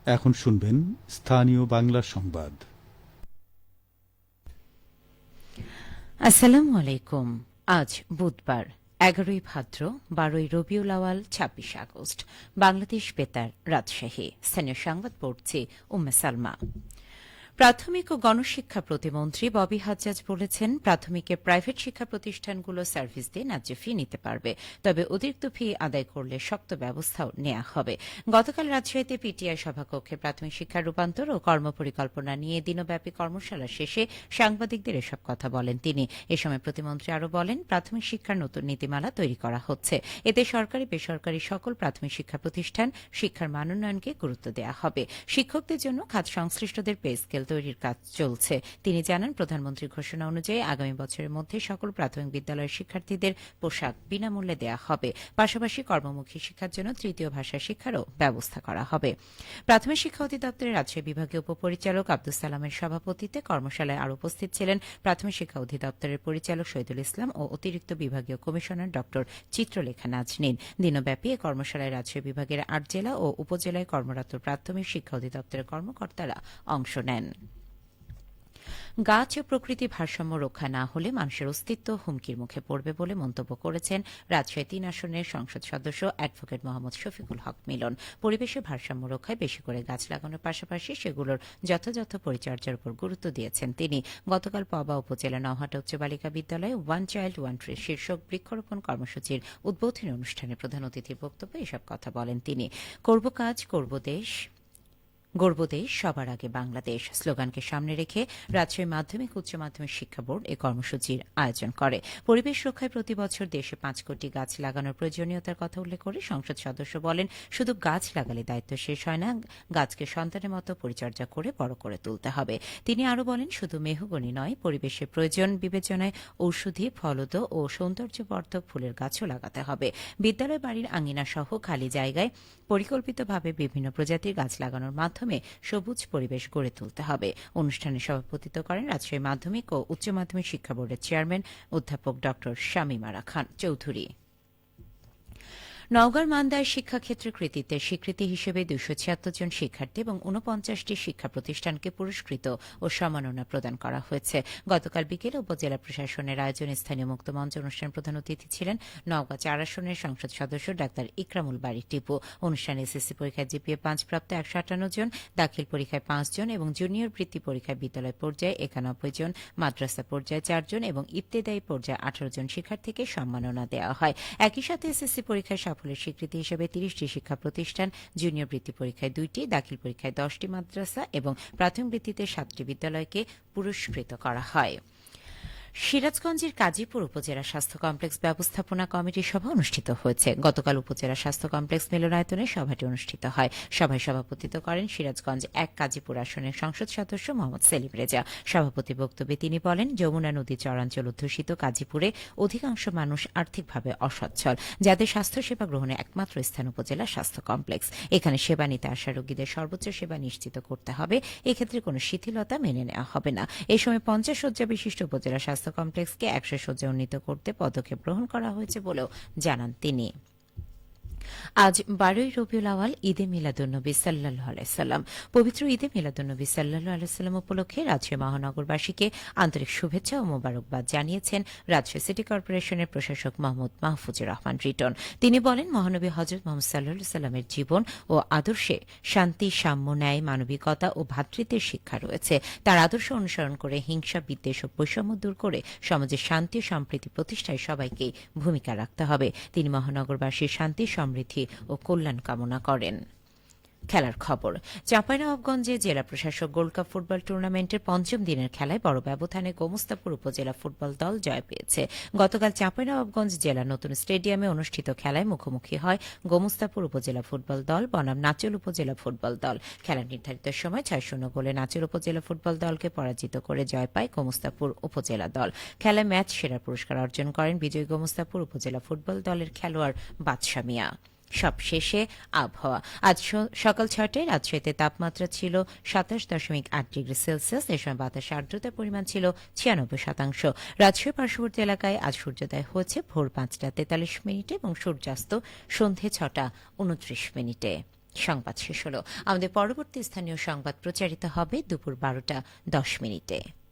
এখন শুনবেন স্থানীয় বাংলা সংবাদ। আসসালামু আলাইকুম। আজ বুধবার 11ই ভাদ্র, 12ই রবিউল আওয়াল, 26 আগস্ট। বাংলাদেশ বেতার, রাজশাহী। স্থানীয় সংবাদ পড়ছি উম্মে সালমা। প্রাথমিক ও গণশিক্ষা প্রতিমন্ত্রী ববি হাজ্জাজ বলেছেন, প্রাথমিকে প্রাইভেট শিক্ষা প্রতিষ্ঠানগুলো সার্ভিস দিয়ে ন্যায্য ফি নিতে পারবে, তবে অতিরিক্ত ফি আদায় করলে শক্ত ব্যবস্থাও নেওয়া হবে। গতকাল রাজশাহীতে পিটিআই সভাকক্ষে প্রাথমিক শিক্ষার রূপান্তর ও কর্মপরিকল্পনা নিয়ে দিনব্যাপী কর্মশালা শেষে সাংবাদিকদের এসব কথা বলেন তিনি। এ সময় প্রতিমন্ত্রী আরও বলেন, প্রাথমিক শিক্ষার নতুন নীতিমালা তৈরি করা হচ্ছে। এতে সরকারি বেসরকারি সকল প্রাথমিক শিক্ষা প্রতিষ্ঠান শিক্ষার মানোন্নয়নকে গুরুত্ব দেওয়া হবে। শিক্ষকদের জন্য খাত সংশ্লিষ্টদের পে স্কেল তৈরির কাজ চলছে। তিনি জানান, প্রধানমন্ত্রীর ঘোষণা অনুযায়ী আগামী বছরের মধ্যে সকল প্রাথমিক বিদ্যালয়ের শিক্ষার্থীদের পোশাক বিনামূল্যে দেওয়া হবে। পাশাপাশি কর্মমুখী শিক্ষার জন্য তৃতীয় ভাষা শিক্ষারও ব্যবস্থা করা হবে। প্রাথমিক শিক্ষা অধিদপ্তরের রাজশাহী বিভাগীয় উপপরিচালক আব্দুস সালামের সভাপতিত্বে কর্মশালায় আরও উপস্থিত ছিলেন প্রাথমিক শিক্ষা অধিদপ্তরের পরিচালক শহীদুল ইসলাম ও অতিরিক্ত বিভাগীয় কমিশনার ড চিত্রলেখা নাজনীন। দিনব্যাপী এ কর্মশালায় রাজশাহী বিভাগের 8 জেলা ও উপজেলায় কর্মরত প্রাথমিক শিক্ষা অধিদপ্তরের কর্মকর্তারা অংশ নেন। গাছ ও প্রকৃতি ভারসাম্য রক্ষা না হলে মানুষের অস্তিত্ব হুমকির মুখে পড়বে বলে মন্তব্য করেছেন রাজশাহী 3 আসনের সংসদ সদস্য অ্যাডভোকেট মোহাম্মদ শফিকুল হক মিলন। পরিবেশের ভারসাম্য রক্ষায় বেশি করে গাছ লাগানোর পাশাপাশি সেগুলোর যথাযথ পরিচর্যার উপর গুরুত্ব দিয়েছেন তিনি। গতকাল পবা উপজেলা নওহাটা উচ্চ বালিকা বিদ্যালয়ে ওয়ান চাইল্ড ওয়ান ট্রি শীর্ষক বৃক্ষরোপণ কর্মসূচির উদ্বোধনী অনুষ্ঠানে প্রধান অতিথির বক্তব্যে এসব কথা বলেন তিনি। করব কাজ, করব দেশ, গর্ব দেশ, সবার আগে বাংলাদেশ স্লোগানকে সামনে রেখে রাজশাহী মাধ্যমিক উচ্চ মাধ্যমিক শিক্ষা বোর্ড এ কর্মসূচির আয়োজন করে। পরিবেশ রক্ষায় প্রতি বছর দেশে 5 কোটি গাছ লাগানোর প্রয়োজনীয়তার কথা উল্লেখ করে সংসদ সদস্য বলেন, শুধু গাছ লাগালে দায়িত্ব শেষ হয় না, গাছকে সন্তানের মতো পরিচর্যা করে বড় করে তুলতে হবে। তিনি আরও বলেন, শুধু মেহগনি নয়, পরিবেশের প্রয়োজন বিবেচনায় ঔষধি, ফলদ ও সৌন্দর্যবর্ধক ফুলের গাছও লাগাতে হবে। বিদ্যালয়, বাড়ির আঙিনা সহ খালি জায়গায় পরিকল্পিতভাবে বিভিন্ন প্রজাতির গাছ লাগানোর মাধ্যমে সবুজ পরিবেশ গড়ে তুলতে হবে। অনুষ্ঠানে সভাপতিত্ব করেন রাজশাহী মাধ্যমিক ও উচ্চ মাধ্যমিক শিক্ষা বোর্ডের চেয়ারম্যান অধ্যাপক ড শামীমা খান চৌধুরী। নওগাঁর মান্দায় শিক্ষাক্ষেত্রে কৃতিত্বের স্বীকৃতি হিসেবে 276 জন শিক্ষার্থী এবং 49টি শিক্ষা প্রতিষ্ঠানকে পুরস্কৃত ও সম্মাননা প্রদান করা হয়েছে। গতকাল বিকেলে উপজেলা প্রশাসনের আয়োজনে স্থানীয় মুক্তমঞ্চ অনুষ্ঠান প্রধান অতিথি ছিলেন নওগাঁ 4 আসনের সংসদ সদস্য ডাক্তার ইকরামুল বারী টিপু। অনুষ্ঠানে এসএসসি পরীক্ষায় জিপিএ 5 প্রাপ্ত 158 জন, দাখিল পরীক্ষায় 5 জন এবং জুনিয়র বৃত্তি পরীক্ষায় বিদ্যালয় পর্যায়ে 91 জন, মাদ্রাসা পর্যায়ে 4 জন এবং ইবতেদায়ী পর্যায়ে 18 জন শিক্ষার্থীকে সম্মাননা দেওয়া হয়। একই সাথে এসএসসি পরীক্ষায় সাফল্যের স্বীকৃতি হিসেবে 30টি শিক্ষা প্রতিষ্ঠান, জুনিয়র বৃত্তি পরীক্ষায় 2টি, দাখিল পরীক্ষায় 10টি মাদ্রাসা এবং প্রাথমিক বৃত্তিতে 7টি বিদ্যালয়কে পুরস্কৃত করা হয়। সিরাজগঞ্জের কাজীপুর উপজেলা স্বাস্থ্য কমপ্লেক্স ব্যবস্থাপনা কমিটির সভা অনুষ্ঠিত হয়েছে। গতকাল উপজেলা স্বাস্থ্য কমপ্লেক্স মিলনায়তনে সভাটি অনুষ্ঠিত হয়। সভায় সভাপতিত্ব করেন সিরাজগঞ্জ 1 কাজীপুর আসনের সংসদ সদস্য মোহাম্মদ সেলিম রেজা। সভাপতি বক্তব্যে তিনি বলেন, যমুনা নদী চরাঞ্চল অধ্যুষিত কাজীপুরে অধিকাংশ মানুষ আর্থিকভাবে অসচ্ছল, যাদের স্বাস্থ্যসেবা গ্রহণে একমাত্র স্থান উপজেলা স্বাস্থ্য কমপ্লেক্স। এখানে সেবা নিতে আসা রোগীদের সর্বোচ্চ সেবা নিশ্চিত করতে হবে। এক্ষেত্রে কোনো শিথিলতা মেনে নেওয়া হবে না। এই সময় 50 শয্যা বিশিষ্ট উপজেলা স্বাস্থ্য কমপ্লেক্সকে 100 শয্যা উন্নীত করতে পদক্ষেপ গ্রহণ করা হয়েছে বলেও জানান তিনি। আজ 12ই রবিউল আওয়াল, ঈদে মিলাদুন্নবী সাল্লাল্লাহু আলাইহি সাল্লাম। পবিত্র ঈদে মিলাদুন্নবী সাল্লাল্লাহু আলাইহি সাল্লাম উপলক্ষে রাজশাহী মহানগরবাসীকে আন্তরিক শুভেচ্ছা ও মোবারকবাদ জানিয়েছেন রাজশাহী সিটি কর্পোরেশনের প্রশাসক মোহাম্মদ মাহফুজুর রহমান রিটন। তিনি বলেন, মহানবী হযরত মুহাম্মদ সাল্লাল্লাহু আলাইহি সাল্লামের জীবন ও আদর্শে শান্তি, সাম্য, ন্যায়, মানবিকতা ও ভ্রাতৃত্বের শিক্ষা রয়েছে। তার আদর্শ অনুসরণ করে হিংসা, বিদ্বেষ ও বৈষম্য দূর করে সমাজের শান্তি ও সম্প্রীতি প্রতিষ্ঠায় সবাইকে ভূমিকা রাখতে হবে। তিনি মহানগরবাসীর শান্তি, সমৃদ্ধি ও কল্যাণ কামনা করেন। খেলার খবর। চাঁপাইনবাবগঞ্জে জেলা প্রশাসক গোল্ড কাপ ফুটবল টুর্নামেন্টের 5ম দিনের খেলায় বড় ব্যবধানে গোমস্তাপুর উপজেলা ফুটবল দল জয় পেয়েছে। গতকাল চাঁপাইনবাবগঞ্জ জেলা নতুন স্টেডিয়ামে অনুষ্ঠিত খেলায় মুখোমুখি হয় গোমস্তাপুর উপজেলা ফুটবল দল বনাম নাচল উপজেলা ফুটবল দল। খেলার নির্ধারিত সময় 6-0 গোলে নাচল উপজেলা ফুটবল দলকে পরাজিত করে জয় পায় গোমস্তাপুর উপজেলা দল। খেলায় ম্যাচ সেরার পুরস্কার অর্জন করেন বিজয়ী গোমস্তাপুর উপজেলা ফুটবল দলের খেলোয়াড় বাদশা মিয়া। সবশেষে আবহাওয়া। আজ সকাল 6টায় রাজশাহীতে তাপমাত্রা ছিল 27.8 ডিগ্রি সেলসিয়াস। এ সময় বাতাসে আর্দ্রতার পরিমাণ ছিল 96%। রাজশাহী পার্শ্ববর্তী এলাকায় আজ সূর্যোদয় হয়েছে ভোর 5টা 43 মিনিটে এবং সূর্যাস্ত সন্ধে 6টা 29 মিনিটে। সংবাদ শেষ হলো। আমাদের পরবর্তী স্থানীয় সংবাদ প্রচারিত হবে দুপুর 12টা 10 মিনিটে।